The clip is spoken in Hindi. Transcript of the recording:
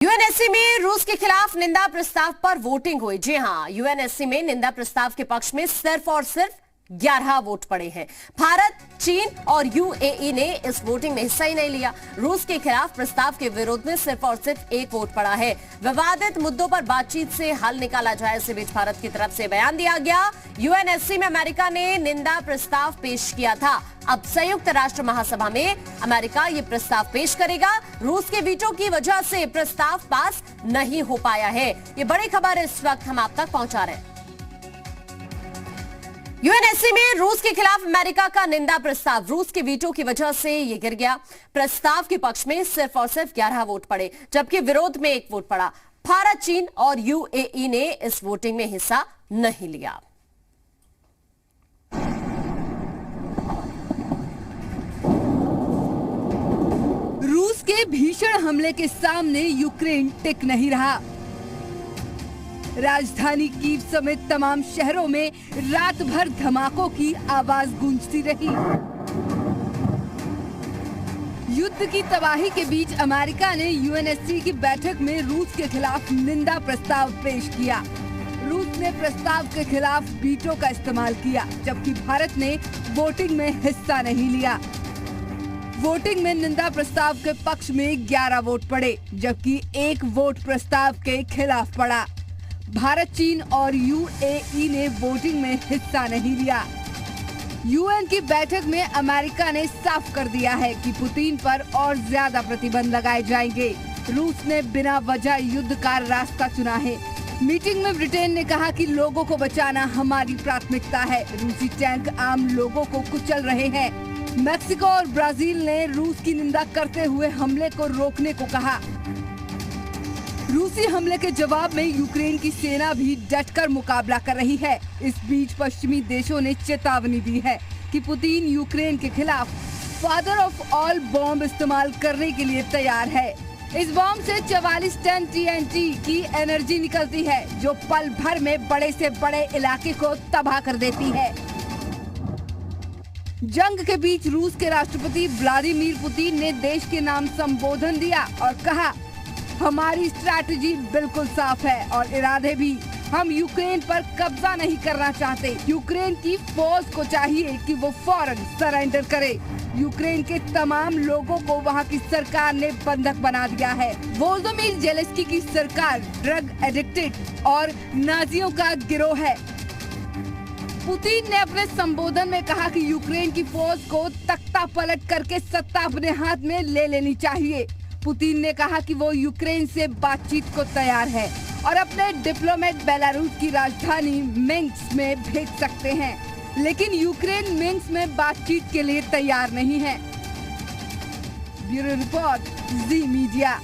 यूएनएससी में रूस के खिलाफ निंदा प्रस्ताव पर वोटिंग हुई। जी हां, यूएनएससी में निंदा प्रस्ताव के पक्ष में सिर्फ और सिर्फ 11 वोट पड़े हैं। भारत, चीन और यूएई ने इस वोटिंग में हिस्सा ही नहीं लिया। रूस के खिलाफ प्रस्ताव के विरोध में सिर्फ और सिर्फ एक वोट पड़ा है। विवादित मुद्दों पर बातचीत से हल निकाला जाए, इसी बीच भारत की तरफ से बयान दिया गया। यूएनएससी में अमेरिका ने निंदा प्रस्ताव पेश किया था। अब संयुक्त राष्ट्र महासभा में अमेरिका ये प्रस्ताव पेश करेगा। रूस के वीटो की वजह से प्रस्ताव पास नहीं हो पाया है। ये बड़ी खबर इस वक्त हम आप तक पहुंचा रहे हैं। यूएनएससी में रूस के खिलाफ अमेरिका का निंदा प्रस्ताव, रूस के वीटो की वजह से ये गिर गया। प्रस्ताव के पक्ष में सिर्फ और सिर्फ 11 वोट पड़े, जबकि विरोध में एक वोट पड़ा। भारत, चीन और यूएई ने इस वोटिंग में हिस्सा नहीं लिया। रूस के भीषण हमले के सामने यूक्रेन टिक नहीं रहा। राजधानी कीव समेत तमाम शहरों में रात भर धमाकों की आवाज गूंजती रही। युद्ध की तबाही के बीच अमेरिका ने यूएनएससी की बैठक में रूस के खिलाफ निंदा प्रस्ताव पेश किया। रूस ने प्रस्ताव के खिलाफ वीटो का इस्तेमाल किया, जबकि भारत ने वोटिंग में हिस्सा नहीं लिया। वोटिंग में निंदा प्रस्ताव के पक्ष में 11 वोट पड़े, जबकि एक वोट प्रस्ताव के खिलाफ पड़ा। भारत, चीन और यूएई ने वोटिंग में हिस्सा नहीं लिया। यूएन की बैठक में अमेरिका ने साफ कर दिया है कि पुतिन पर और ज्यादा प्रतिबंध लगाए जाएंगे। रूस ने बिना वजह युद्ध का रास्ता चुना है। मीटिंग में ब्रिटेन ने कहा कि लोगों को बचाना हमारी प्राथमिकता है। रूसी टैंक आम लोगों को कुचल रहे हैं। मेक्सिको और ब्राजील ने रूस की निंदा करते हुए हमले को रोकने को कहा। रूसी हमले के जवाब में यूक्रेन की सेना भी डटकर मुकाबला कर रही है। इस बीच पश्चिमी देशों ने चेतावनी दी है कि पुतिन यूक्रेन के खिलाफ फादर ऑफ ऑल बॉम्ब इस्तेमाल करने के लिए तैयार है। इस बॉम्ब से 44 टन टीएनटी की एनर्जी निकलती है, जो पल भर में बड़े से बड़े इलाके को तबाह कर देती है। जंग के बीच रूस के राष्ट्रपति व्लादिमीर पुतिन ने देश के नाम संबोधन दिया और कहा, हमारी स्ट्रैटेजी बिल्कुल साफ है और इरादे भी। हम यूक्रेन पर कब्जा नहीं करना चाहते। यूक्रेन की फौज को चाहिए कि वो फौरन सरेंडर करे। यूक्रेन के तमाम लोगों को वहाँ की सरकार ने बंधक बना दिया है। वोलोदिमीर ज़ेलेंस्की की सरकार ड्रग एडिक्टेड और नाजियों का गिरोह है। पुतिन ने अपने संबोधन में कहा कि यूक्रेन की फौज को तख्ता पलट करके सत्ता अपने हाथ में ले लेनी चाहिए। पुतिन ने कहा कि वो यूक्रेन से बातचीत को तैयार है और अपने डिप्लोमेट बेलारूस की राजधानी मिन्स्क में भेज सकते हैं, लेकिन यूक्रेन मिन्स्क में बातचीत के लिए तैयार नहीं है। ब्यूरो रिपोर्ट, जी मीडिया।